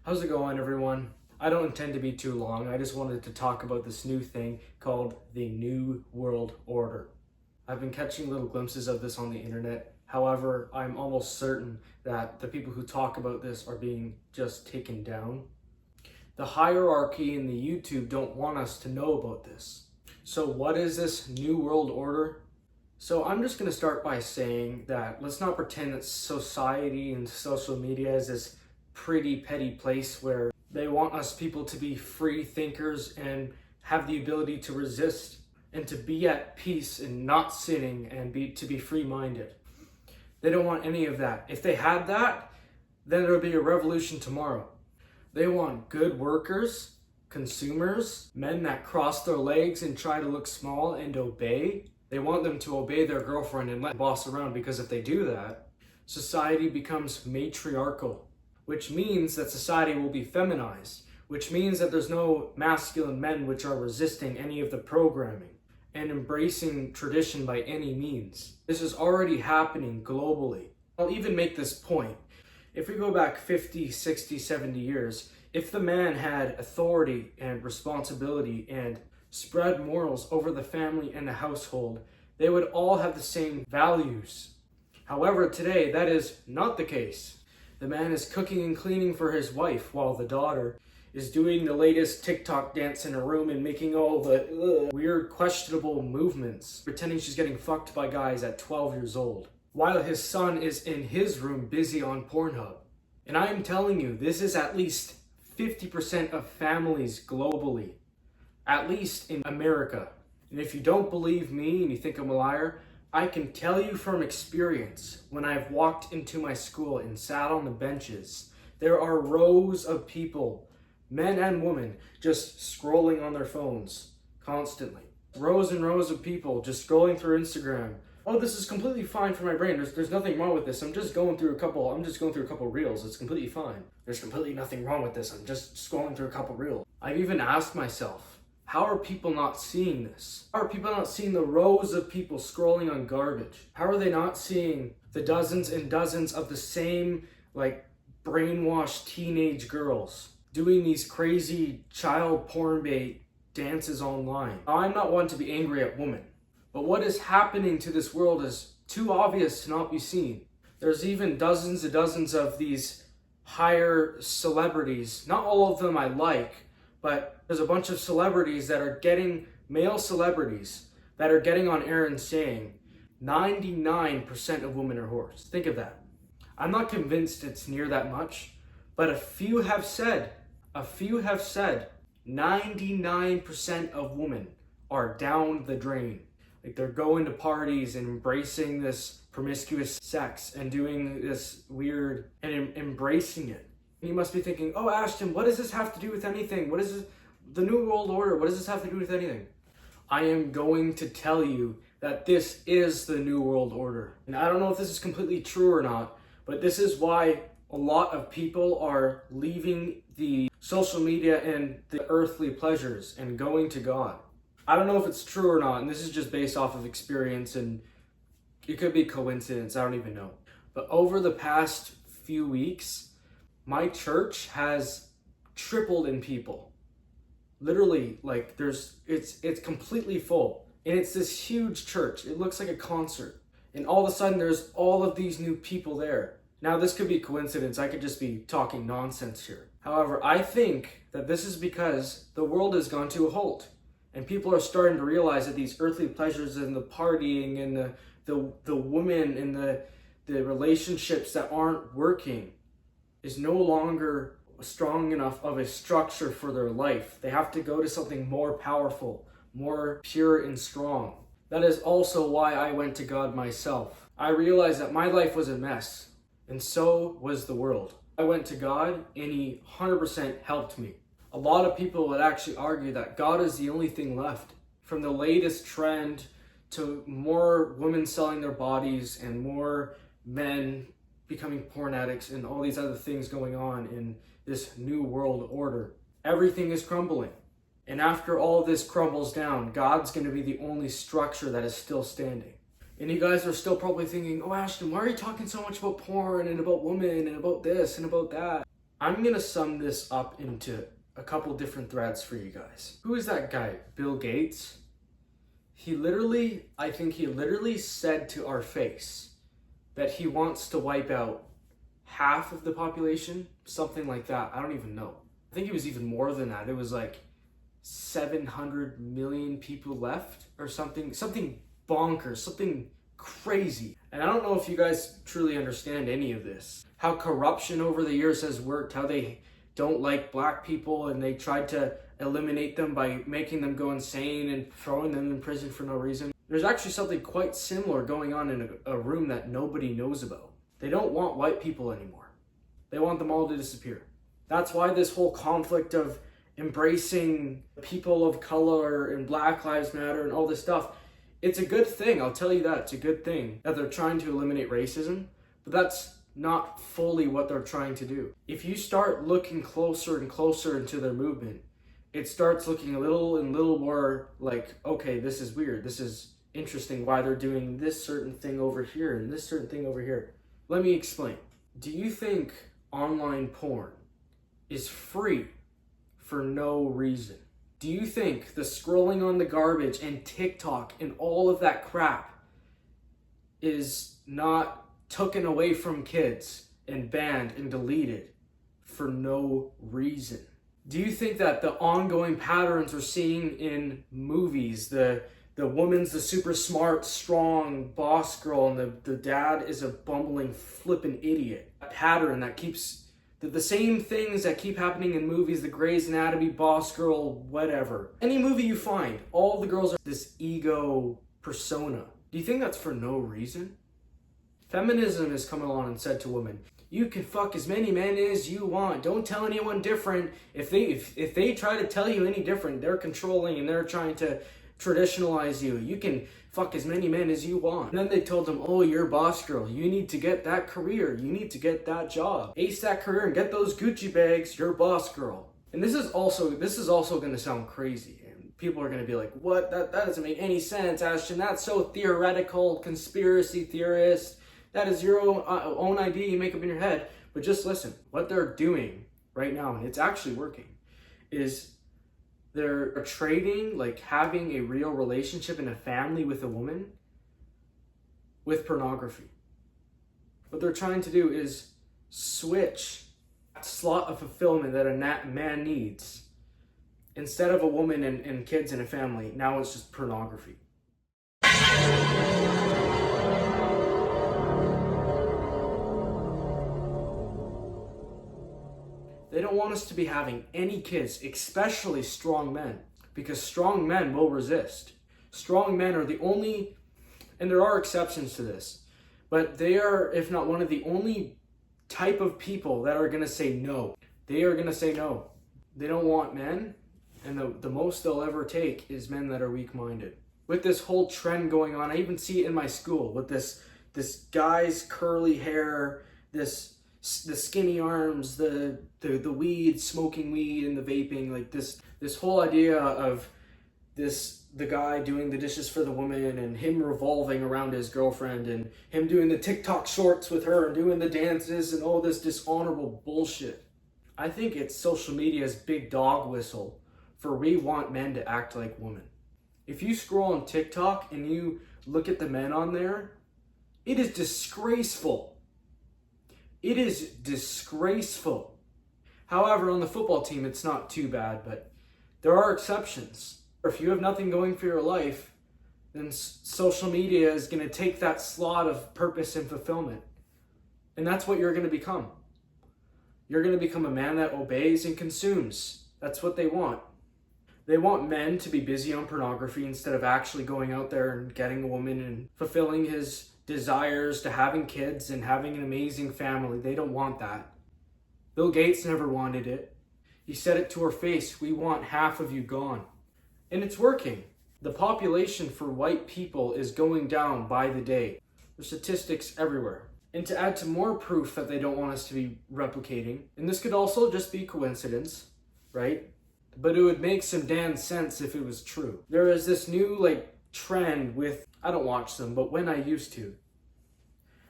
How's it going, everyone? I don't intend to be too long. I just wanted to talk about this new thing called the New World Order. I've been catching little glimpses of this on the internet. However, I'm almost certain that the people who talk about this are being just taken down. The hierarchy in the YouTube don't want us to know about this. So what is this New World Order? So I'm just going to start by saying that let's not pretend that society and social media is this pretty petty place where they want us people to be free thinkers and have the ability to resist and to be at peace and not sinning and to be free-minded. They don't want any of that. If they had that, then there would be a revolution tomorrow. They want good workers, consumers, men that cross their legs and try to look small and obey. They want them to obey their girlfriend and let the boss around, because if they do that, society becomes matriarchal, which means that society will be feminized, which means that there's no masculine men which are resisting any of the programming and embracing tradition by any means. This is already happening globally. I'll even make this point. If we go back 50, 60, 70 years, if the man had authority and responsibility and spread morals over the family and the household, they would all have the same values. However, today that is not the case. The man is cooking and cleaning for his wife while the daughter is doing the latest TikTok dance in a room and making all the weird, questionable movements, pretending she's getting fucked by guys at 12 years old, while his son is in his room busy on Pornhub. And I am telling you, this is at least 50% of families globally, at least in America. And if you don't believe me and you think I'm a liar, I can tell you from experience, when I've walked into my school and sat on the benches, there are rows of people, men and women, just scrolling on their phones constantly. Rows and rows of people just scrolling through Instagram. Oh, this is completely fine for my brain. There's nothing wrong with this. I'm just going through a couple reels. It's completely fine. There's completely nothing wrong with this. I'm just scrolling through a couple reels. I've even asked myself, how are people not seeing this? How are people not seeing the rows of people scrolling on garbage? How are they not seeing the dozens and dozens of the same, brainwashed teenage girls doing these crazy child porn bait dances online? I'm not one to be angry at women, but what is happening to this world is too obvious to not be seen. There's even dozens and dozens of these higher celebrities. Not all of them I like, but there's a bunch of celebrities that are male celebrities that are getting on air and saying 99% of women are whores. Think of that. I'm not convinced it's near that much, but a few have said 99% of women are down the drain. They're going to parties and embracing this promiscuous sex and doing this weird and embracing it. You must be thinking, oh, Ashton, what does this have to do with anything? What is this? The New World Order, what does this have to do with anything? I am going to tell you that this is the New World Order. And I don't know if this is completely true or not, but this is why a lot of people are leaving the social media and the earthly pleasures and going to God. I don't know if it's true or not, and this is just based off of experience, and it could be coincidence, I don't even know. But over the past few weeks, my church has tripled in people. Literally, it's completely full. And it's this huge church. It looks like a concert. And all of a sudden, there's all of these new people there. Now, this could be coincidence. I could just be talking nonsense here. However, I think that this is because the world has gone to a halt. And people are starting to realize that these earthly pleasures and the partying and the women and the relationships that aren't working is no longer strong enough of a structure for their life. They have to go to something more powerful, more pure and strong. That is also why I went to God myself. I realized that my life was a mess, and so was the world. I went to God, and He 100% helped me. A lot of people would actually argue that God is the only thing left. From the latest trend to more women selling their bodies and more men becoming porn addicts and all these other things going on in this new world order. Everything is crumbling. And after all this crumbles down, God's going to be the only structure that is still standing. And you guys are still probably thinking, oh, Ashton, why are you talking so much about porn and about women and about this and about that? I'm gonna sum this up into a couple different threads for you guys. Who is that guy? Bill Gates? I think he literally said to our face that he wants to wipe out half of the population, something like that. I don't even know. I think it was even more than that. It was like 700 million people left or something bonkers, something crazy. And I don't know if you guys truly understand any of this. How corruption over the years has worked, how they don't like black people and they tried to eliminate them by making them go insane and throwing them in prison for no reason. There's actually something quite similar going on in a room that nobody knows about. They don't want white people anymore. They want them all to disappear. That's why this whole conflict of embracing people of color and Black Lives Matter and all this stuff, it's a good thing. I'll tell you that. It's a good thing that they're trying to eliminate racism, but that's not fully what they're trying to do. If you start looking closer and closer into their movement, it starts looking a little more like, okay, this is weird. This is interesting why they're doing this certain thing over here and this certain thing over here. Let me explain. Do you think online porn is free for no reason? Do you think the scrolling on the garbage and TikTok and all of that crap is not taken away from kids and banned and deleted for no reason? Do you think that the ongoing patterns we're seeing in movies, the woman's the super smart, strong boss girl and the dad is a bumbling, flippin' idiot, a pattern that keeps the same things that keep happening in movies, the Grey's Anatomy, Boss Girl, whatever. Any movie you find, all the girls are this ego persona. Do you think that's for no reason? Feminism has come along and said to women, you can fuck as many men as you want. Don't tell anyone different. If they try to tell you any different, they're controlling and they're trying to traditionalize you. You can fuck as many men as you want. And then they told them, oh, you're boss girl. You need to get that career. You need to get that job. Ace that career and get those Gucci bags. You're boss girl. And this is also going to sound crazy. And people are going to be like, what? That doesn't make any sense, Ashton. That's so theoretical, conspiracy theorist. That is your own idea you make up in your head. But just listen. What they're doing right now, and it's actually working, is they're trading, like having a real relationship in a family with a woman with pornography. What they're trying to do is switch that slot of fulfillment that a man needs. Instead of a woman and kids in a family, now it's just pornography. They don't want us to be having any kids, especially strong men, because strong men will resist. Strong men are the only, and there are exceptions to this, but they are, if not one of the only type of people that are going to say no. They are going to say no. They don't want men, and the most they'll ever take is men that are weak-minded. With this whole trend going on, I even see it in my school with this guy's curly hair, the skinny arms, the weed, smoking weed and the vaping, like this whole idea of the guy doing the dishes for the woman and him revolving around his girlfriend and him doing the TikTok shorts with her and doing the dances and all this dishonorable bullshit. I think it's social media's big dog whistle for we want men to act like women. If you scroll on TikTok and you look at the men on there, it is disgraceful. It is disgraceful. However, on the football team, it's not too bad, but there are exceptions. If you have nothing going for your life, then social media is going to take that slot of purpose and fulfillment. And that's what you're going to become. You're going to become a man that obeys and consumes. That's what they want. They want men to be busy on pornography instead of actually going out there and getting a woman and fulfilling his desires to having kids and having an amazing family. They don't want that. Bill Gates never wanted it. He said it to her face, we want half of you gone. And it's working. The population for white people is going down by the day. There's statistics everywhere. And to add to more proof that they don't want us to be replicating, and this could also just be coincidence, right? But it would make some damn sense if it was true. There is this new trend with, I don't watch them, but when I used to,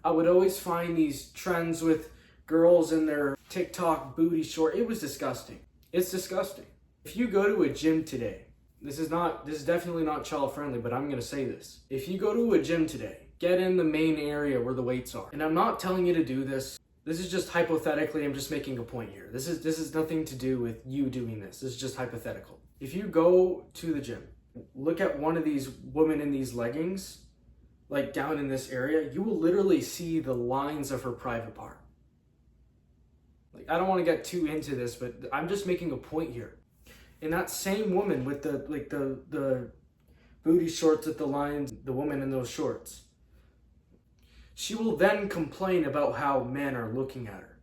I would always find these trends with girls in their TikTok booty short. It was disgusting. It's disgusting. If you go to a gym today, this is definitely not child friendly, but I'm gonna say this. If you go to a gym today, get in the main area where the weights are. And I'm not telling you to do this. This is just hypothetically, I'm just making a point here. This is nothing to do with you doing this. This is just hypothetical. If you go to the gym, look at one of these women in these leggings, like down in this area, you will literally see the lines of her private part. Like, I don't want to get too into this, but I'm just making a point here. And that same woman with the booty shorts with the lines, the woman in those shorts, she will then complain about how men are looking at her.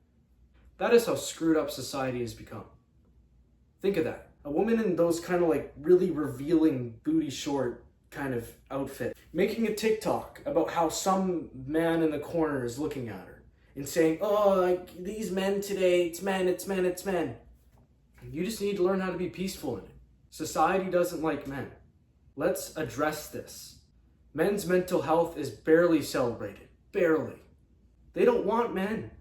That is how screwed up society has become. Think of that. A woman in those kind of like really revealing booty short kind of outfit, making a TikTok about how some man in the corner is looking at her and saying, oh, like these men today, it's men, it's men, it's men. You just need to learn how to be peaceful in it. Society doesn't like men. Let's address this. Men's mental health is barely celebrated. Barely. They don't want men.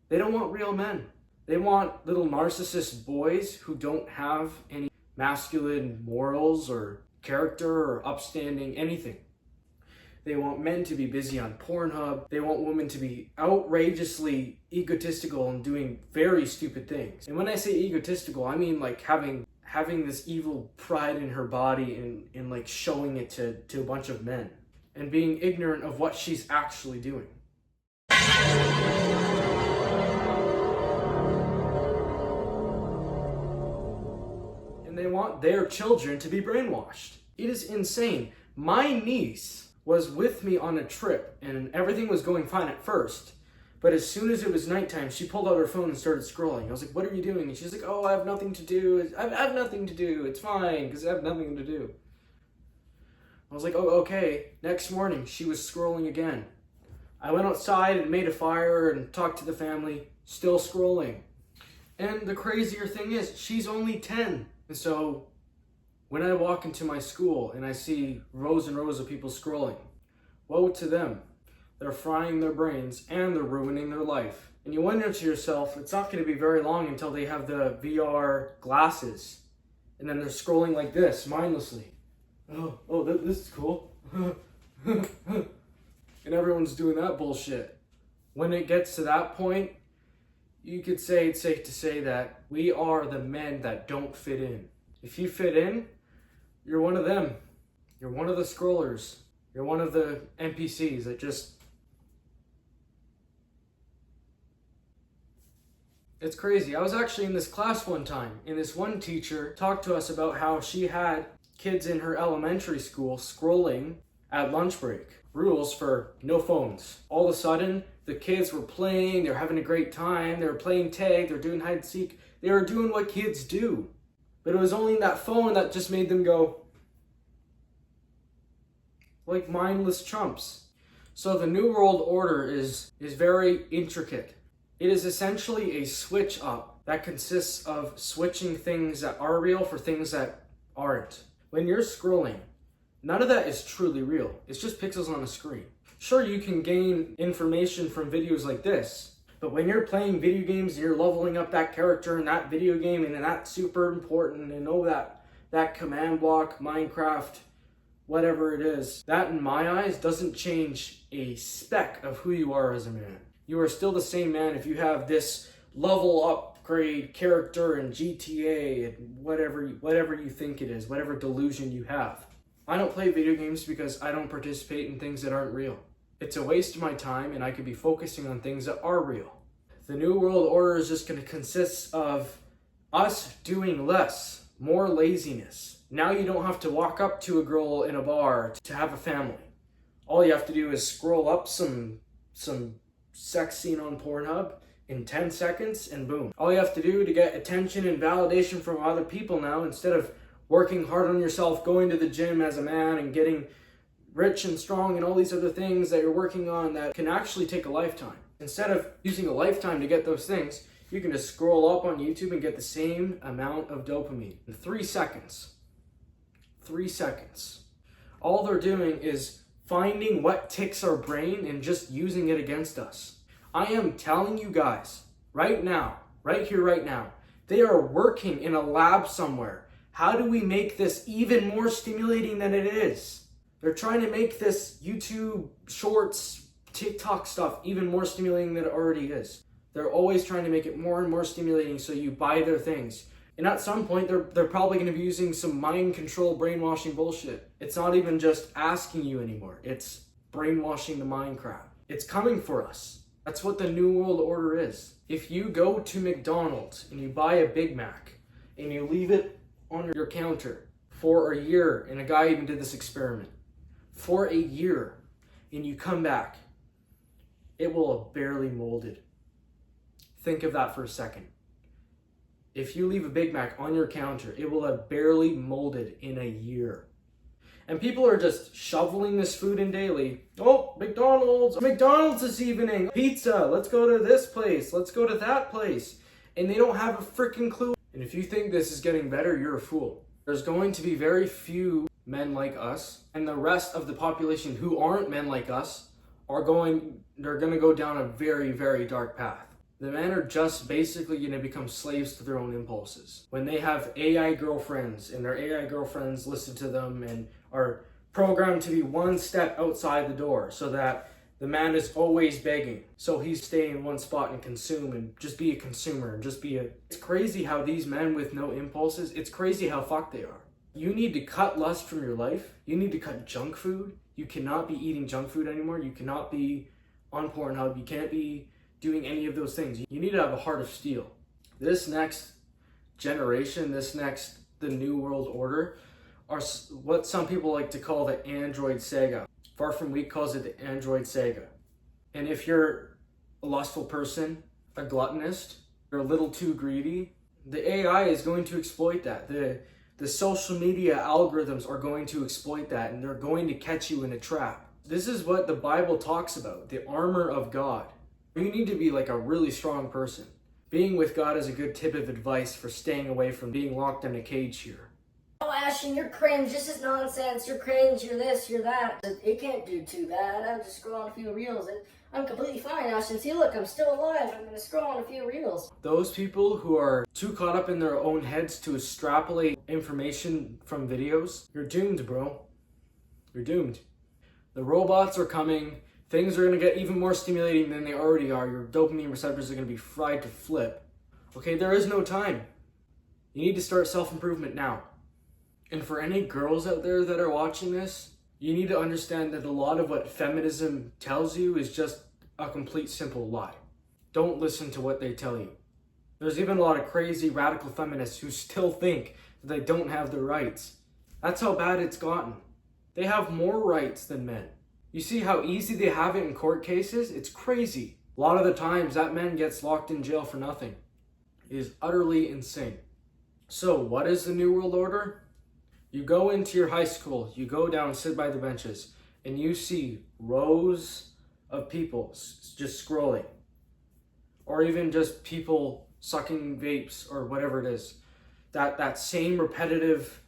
They don't want real men. They want little narcissist boys who don't have any masculine morals or character or upstanding anything. They want men to be busy on Pornhub. They want women to be outrageously egotistical and doing very stupid things. And when I say egotistical, I mean like having this evil pride in her body and like showing it to a bunch of men and being ignorant of what she's actually doing. And they want their children to be brainwashed. It is insane. My niece was with me on a trip and everything was going fine at first. But as soon as it was nighttime, she pulled out her phone and started scrolling. I was like, what are you doing? And she's like, oh, I have nothing to do. I have nothing to do. It's fine because I have nothing to do. I was like, oh, okay. Next morning, she was scrolling again. I went outside and made a fire and talked to the family, still scrolling. And the crazier thing is, she's only 10. And so when I walk into my school and I see rows and rows of people scrolling, woe to them. They're frying their brains and they're ruining their life. And you wonder to yourself, it's not going to be very long until they have the VR glasses. And then they're scrolling like this, mindlessly. Oh, this is cool. And everyone's doing that bullshit. When it gets to that point, you could say it's safe to say that we are the men that don't fit in. If you fit in, you're one of them. You're one of the scrollers. You're one of the NPCs that just... It's crazy. I was actually in this class one time, and this one teacher talked to us about how she had kids in her elementary school scrolling at lunch break. Rules for no phones. All of a sudden, the kids were playing, they were having a great time, they were playing tag, they were doing hide and seek, they were doing what kids do. But it was only that phone that just made them go like mindless chumps. So the New World Order is very intricate. It is essentially a switch up that consists of switching things that are real for things that aren't. When you're scrolling, none of that is truly real. It's just pixels on a screen. Sure, you can gain information from videos like this, but when you're playing video games and you're leveling up that character in that video game and that's super important and that command block, Minecraft, whatever it is, that in my eyes doesn't change a speck of who you are as a man. You are still the same man if you have this level upgrade character in GTA and whatever you think it is, whatever delusion you have. I don't play video games because I don't participate in things that aren't real. It's a waste of my time and I could be focusing on things that are real. The New World Order is just going to consist of us doing less, more laziness. Now you don't have to walk up to a girl in a bar to have a family. All you have to do is scroll up some sex scene on Pornhub in 10 seconds and boom. All you have to do to get attention and validation from other people now, instead of working hard on yourself, going to the gym as a man and getting rich and strong and all these other things that you're working on that can actually take a lifetime. Instead of using a lifetime to get those things, you can just scroll up on YouTube and get the same amount of dopamine in 3 seconds. 3 seconds. All they're doing is finding what ticks our brain and just using it against us. I am telling you guys, right now, right here, right now. They are working in a lab somewhere. How do we make this even more stimulating than it is? They're trying to make this YouTube shorts, TikTok stuff even more stimulating than it already is. They're always trying to make it more and more stimulating so you buy their things. And at some point, they're probably going to be using some mind control brainwashing bullshit. It's not even just asking you anymore. It's brainwashing the mind crap. It's coming for us. That's what the New World Order is. If you go to McDonald's and you buy a Big Mac and you leave it on your counter for a year, and a guy even did this experiment, for a year, and you come back, it will have barely molded. Think of that for a second. If you leave a Big Mac on your counter, it will have barely molded in a year. And people are just shoveling this food in daily. Oh, McDonald's this evening. Pizza, let's go to this place. Let's go to that place. And they don't have a freaking clue. And if you think this is getting better, you're a fool. There's going to be very few men like us, and the rest of the population who aren't men like us they're going to go down a very, very dark path. The men are just basically going to become slaves to their own impulses. When they have AI girlfriends and their AI girlfriends listen to them and are programmed to be one step outside the door so that the man is always begging. So he's staying in one spot and consume and just be a consumer and just be a... It's crazy how these men with no impulses, it's crazy how fucked they are. You need to cut lust from your life. You need to cut junk food. You cannot be eating junk food anymore. You cannot be on Pornhub. You can't be doing any of those things. You need to have a heart of steel. This next generation, the New World Order, are what some people like to call the Android Sega. Far From Weak calls it the Android Sega. And if you're a lustful person, a gluttonist, you're a little too greedy, the AI is going to exploit that. The social media algorithms are going to exploit that, and they're going to catch you in a trap. This is what the Bible talks about, the armor of God. You need to be like a really strong person. Being with God is a good tip of advice for staying away from being locked in a cage here. Oh, Ashton, you're cringe. This is nonsense. You're cringe. You're this. You're that. It can't do too bad. I'll just scroll on a few reels. I'm completely fine, Ashton. See, look, I'm still alive. I'm going to scroll on a few reels. Those people who are too caught up in their own heads to extrapolate information from videos, you're doomed, bro. You're doomed. The robots are coming. Things are going to get even more stimulating than they already are. Your dopamine receptors are going to be fried to flip. Okay, there is no time. You need to start self-improvement now. And for any girls out there that are watching this, you need to understand that a lot of what feminism tells you is just a complete simple lie. Don't listen to what they tell you. There's even a lot of crazy radical feminists who still think that they don't have the rights. That's how bad it's gotten. They have more rights than men. You see how easy they have it in court cases? It's crazy. A lot of the times that man gets locked in jail for nothing. It is utterly insane. So what is the New World Order? You go into your high school, you go down, sit by the benches, and you see rows of people just scrolling. Or even just people sucking vapes or whatever it is. That same repetitive,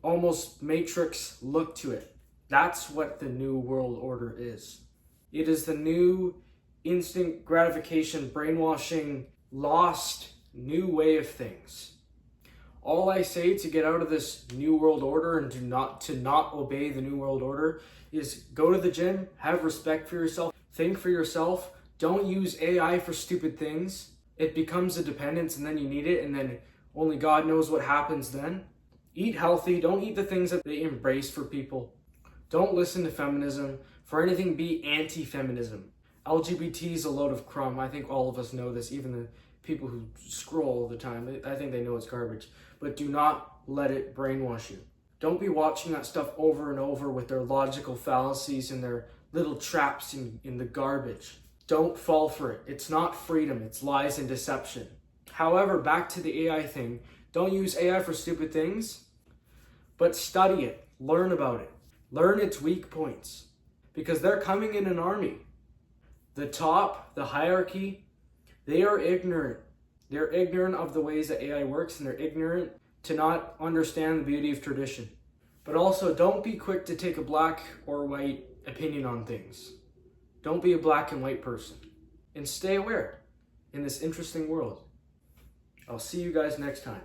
almost Matrix look to it. That's what the New World Order is. It is the new instant gratification, brainwashing, lost new way of things. All I say to get out of this New World Order and to not obey the New World Order is go to the gym, have respect for yourself, think for yourself, don't use AI for stupid things. It becomes a dependence and then you need it and then only God knows what happens then. Eat healthy, don't eat the things that they embrace for people. Don't listen to feminism. For anything, be anti-feminism. LGBT is a load of crumb. I think all of us know this, even the people who scroll all the time. I think they know it's garbage. But do not let it brainwash you. Don't be watching that stuff over and over with their logical fallacies and their little traps in the garbage. Don't fall for it. It's not freedom. It's lies and deception. However, back to the AI thing. Don't use AI for stupid things, but study it. Learn about it. Learn its weak points. Because they're coming in an army. The top, the hierarchy, they are ignorant. They're ignorant of the ways that AI works, and they're ignorant to not understand the beauty of tradition. But also, don't be quick to take a black or white opinion on things. Don't be a black and white person. And stay aware. in this interesting world. I'll see you guys next time.